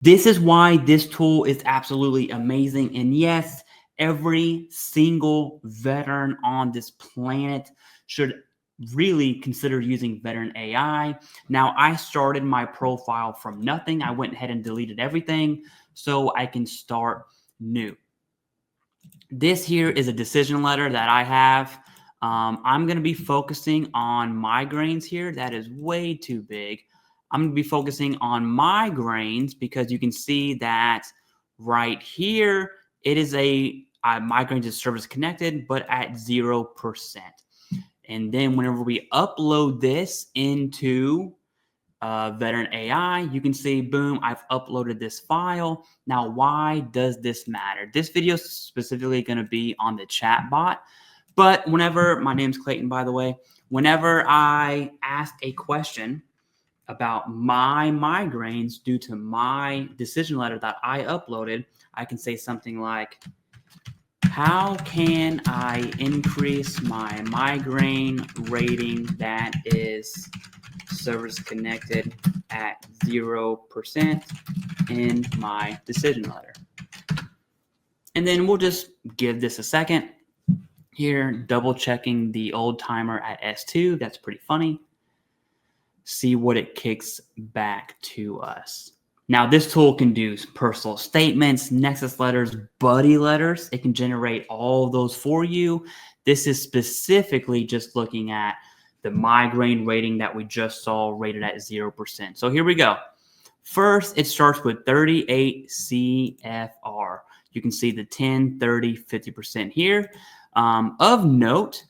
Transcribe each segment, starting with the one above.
This is why this tool is absolutely amazing. And yes, every single veteran on this planet should really consider using VeteranAI. Now, I started my profile from nothing. I went ahead and deleted everything so I can start new. This here is a decision letter that I have. I'm going to be focusing on migraines here. That is way too big. I'm going to be focusing on migraines because you can see that right here, it is a migraines is service connected, but at 0%. And then whenever we upload this into VeteranAI, you can see, boom, I've uploaded this file. Now, why does this matter? This video is specifically going to be on the ChatBot. But whenever, my name's Clayton, by the way, whenever I ask a question about my migraines due to my decision letter that I uploaded, I can say something like, how can I increase my migraine rating that is service connected at 0% in my decision letter? And then we'll just give this a second here, double checking the old timer at S2. That's pretty funny. See what it kicks back to us. Now, this tool can do personal statements, Nexus letters, buddy letters. It can generate all of those for you. This is specifically just looking at the migraine rating that we just saw rated at 0%. So here we go. First, it starts with 38 CFR. You can see the 10, 30, 50% here. Of note,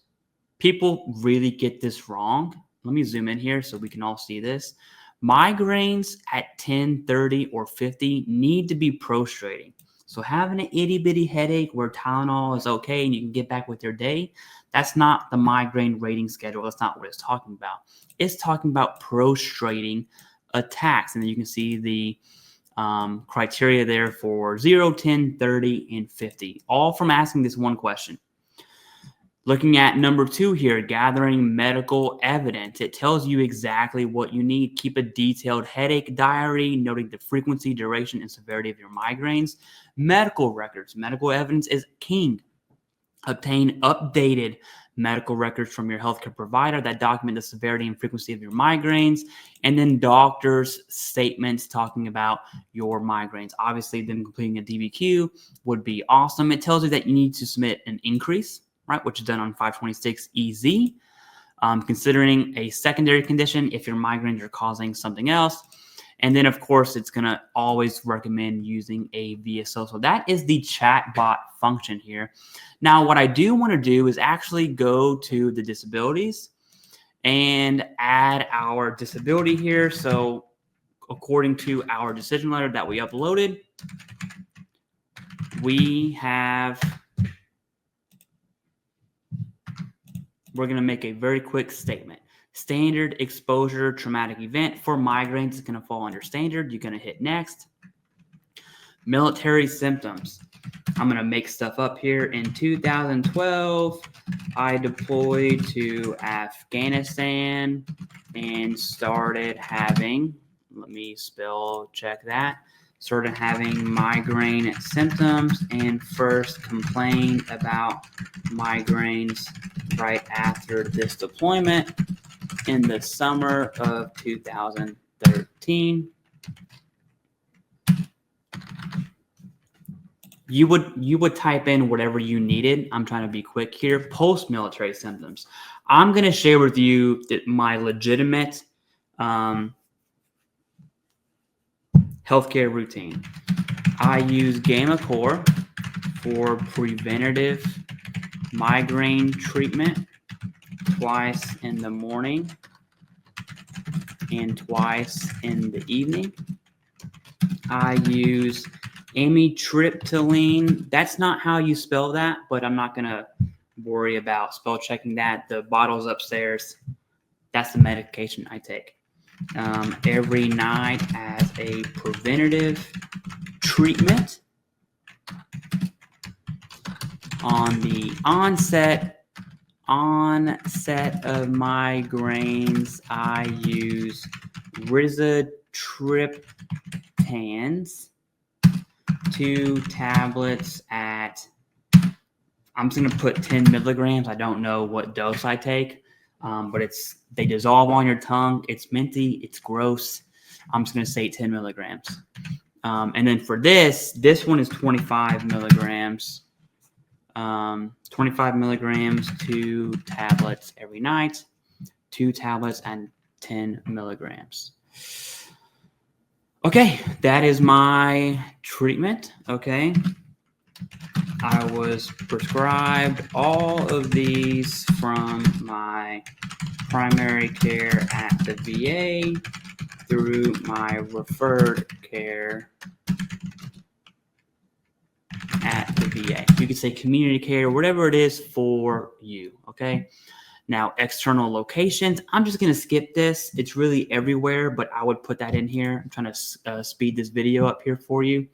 people really get this wrong. Let me zoom in here so we can all see this. Migraines at 10, 30, or 50 need to be prostrating. So having an itty bitty headache where Tylenol is okay and you can get back with your day, that's not the migraine rating schedule. That's not what it's talking about. It's talking about prostrating attacks. And then you can see the criteria there for 0, 10, 30, and 50, all from asking this one question. Looking at number 2 here, gathering medical evidence. It tells you exactly what you need. Keep a detailed headache diary, noting the frequency, duration, and severity of your migraines. Medical records. Medical evidence is king. Obtain updated medical records from your healthcare provider that document the severity and frequency of your migraines. And then doctors' statements talking about your migraines. Obviously, them completing a DBQ would be awesome. It tells you that you need to submit an increase, right, which is done on 526 EZ. Considering a secondary condition if your migraines are causing something else. And then, of course, it's going to always recommend using a VSO. So that is the chatbot function here. Now, what I do want to do is actually go to the disabilities and add our disability here. So according to our decision letter that we uploaded, we're going to make a very quick statement. Standard exposure traumatic event for migraines is going to fall under standard. You're going to hit next. Military symptoms. I'm going to make stuff up here. In 2012, I deployed to Afghanistan and started having, let me spell check that, started having migraine symptoms and first complained about migraines right after this deployment in the summer of 2013. You would type in whatever you needed. I'm trying to be quick here. Post-military symptoms. I'm going to share with you my legitimate healthcare routine. I use GammaCore for preventative migraine treatment twice in the morning and twice in the evening. I use amitriptyline. That's not how you spell that, but I'm not going to worry about spell checking that. The bottle's upstairs. That's the medication I take every night as a preventative treatment. On the onset of migraines, I use rizatriptan hands, 2 tablets at, I'm just going to put 10 milligrams. I don't know what dose I take, but they dissolve on your tongue. It's minty. It's gross. I'm just going to say 10 milligrams. And then for this one is 25 milligrams. 25 milligrams, 2 tablets every night, 2 tablets and 10 milligrams. Okay, that is my treatment. Okay. I was prescribed all of these from my primary care at the VA through my referred care at the VA. You could say community care, whatever it is for you, okay? Now, external locations, I'm just going to skip this. It's really everywhere, but I would put that in here. I'm trying to speed this video up here for you.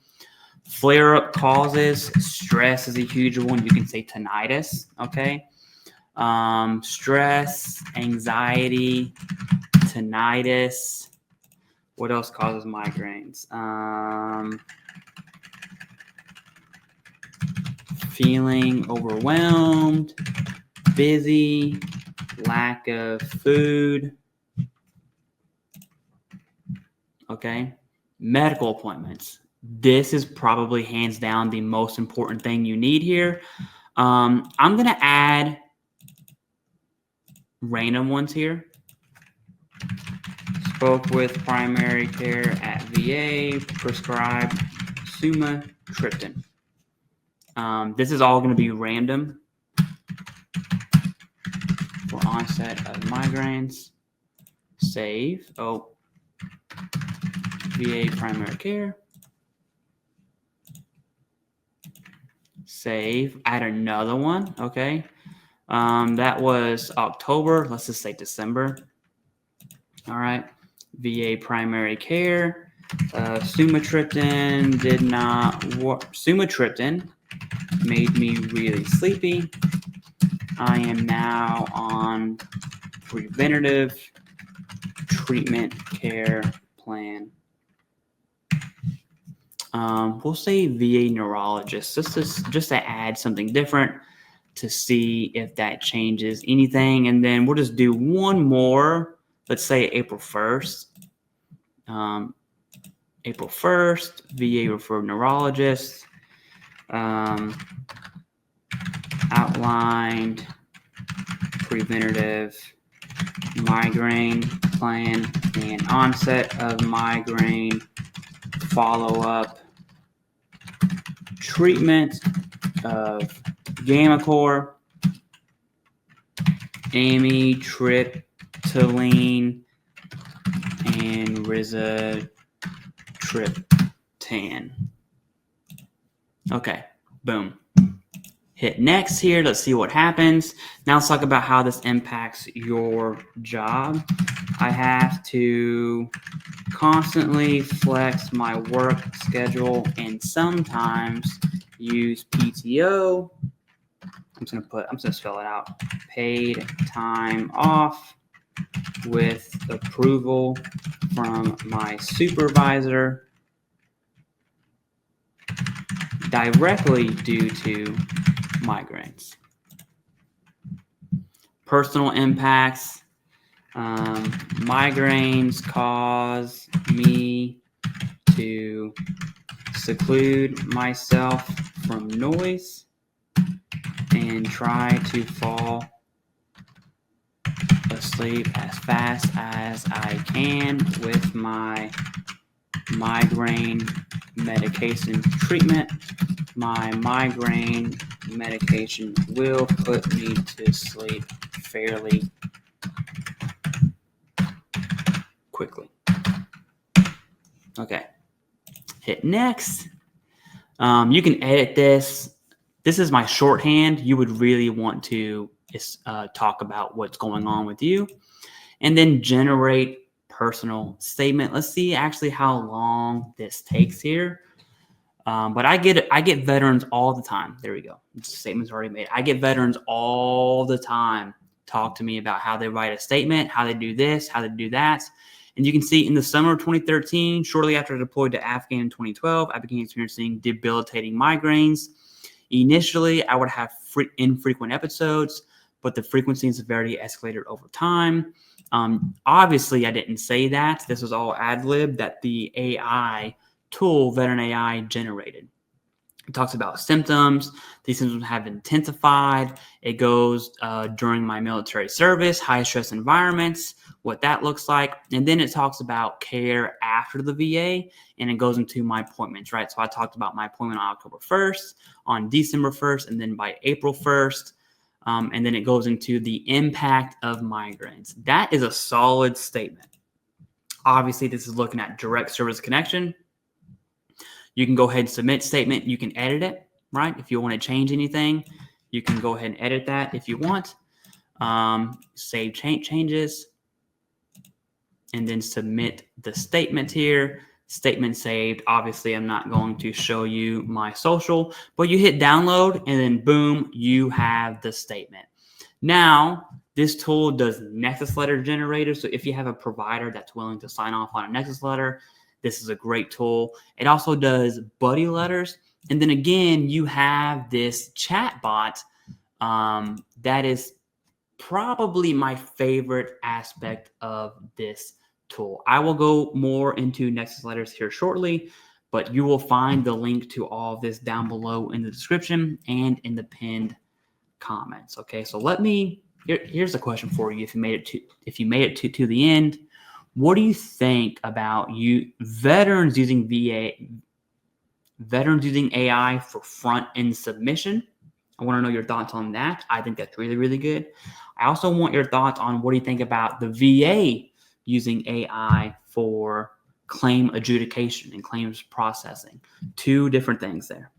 Flare-up causes, stress is a huge one. You can say tinnitus, okay? Stress, anxiety, tinnitus. What else causes migraines? Feeling overwhelmed, busy, lack of food. Okay. Medical appointments. This is probably hands down the most important thing you need here. I'm going to add random ones here. Spoke with primary care at VA, prescribed sumatriptan. This is all going to be random for onset of migraines. Save. Oh, VA primary care. Save. Add another one. Okay. That was October. Let's just say December. All right. VA primary care. Sumatriptan did not work. Sumatriptan made me really sleepy. I am now on preventative treatment care plan. We'll say VA neurologist, just to add something different to see if that changes anything. And then we'll just do one more. Let's say April 1st. April 1st, VA referred neurologist. Outlined preventative migraine plan and onset of migraine follow-up treatment of Gammacore, amitriptyline, and rizatriptan. Okay, boom. Hit next here. Let's see what happens. Now let's talk about how this impacts your job. I have to constantly flex my work schedule and sometimes use PTO. I'm just gonna spell it out. Paid time off with approval from my supervisor directly due to migraines. Personal impacts. Migraines cause me to seclude myself from noise and try to fall asleep as fast as I can with my migraine medication treatment. My migraine medication will put me to sleep fairly quickly. Okay. Hit next. You can edit this. This is my shorthand. You would really want to talk about what's going on with you. And then generate personal statement. Let's see actually how long this takes here. But I get veterans all the time. There we go. The statement's already made. I get veterans all the time talk to me about how they write a statement, how they do this, how they do that. And you can see in the summer of 2013, shortly after I deployed to Afghan in 2012, I began experiencing debilitating migraines. Initially, I would have infrequent episodes, but the frequency and severity escalated over time. Obviously, I didn't say that. This was all ad-lib that the AI tool, VeteranAI, generated. It talks about symptoms. These symptoms have intensified. It goes during my military service, high stress environments, what that looks like. And then it talks about care after the VA, and it goes into my appointments, right? So I talked about my appointment on October 1st, on December 1st, and then by April 1st. And then it goes into the impact of migraines. That is a solid statement. Obviously, this is looking at direct service connection. You can go ahead and submit statement. You can edit it, right? If you want to change anything, you can go ahead and edit that if you want. Save changes, and then submit the statement here. Statement saved. Obviously, I'm not going to show you my social, but you hit download, and then boom, you have the statement. Now, this tool does Nexus letter generator. So if you have a provider that's willing to sign off on a Nexus letter, this is a great tool. It also does buddy letters. And then again, you have this chatbot that is probably my favorite aspect of this tool. I will go more into Nexus letters here shortly, but you will find the link to all of this down below in the description and in the pinned comments. Okay, so here's a question for you. If you made it to the end, what do you think about veterans using AI for front-end submission? I want to know your thoughts on that. I think that's really, really good. I also want your thoughts on what do you think about the VA using AI for claim adjudication and claims processing. Two different things there.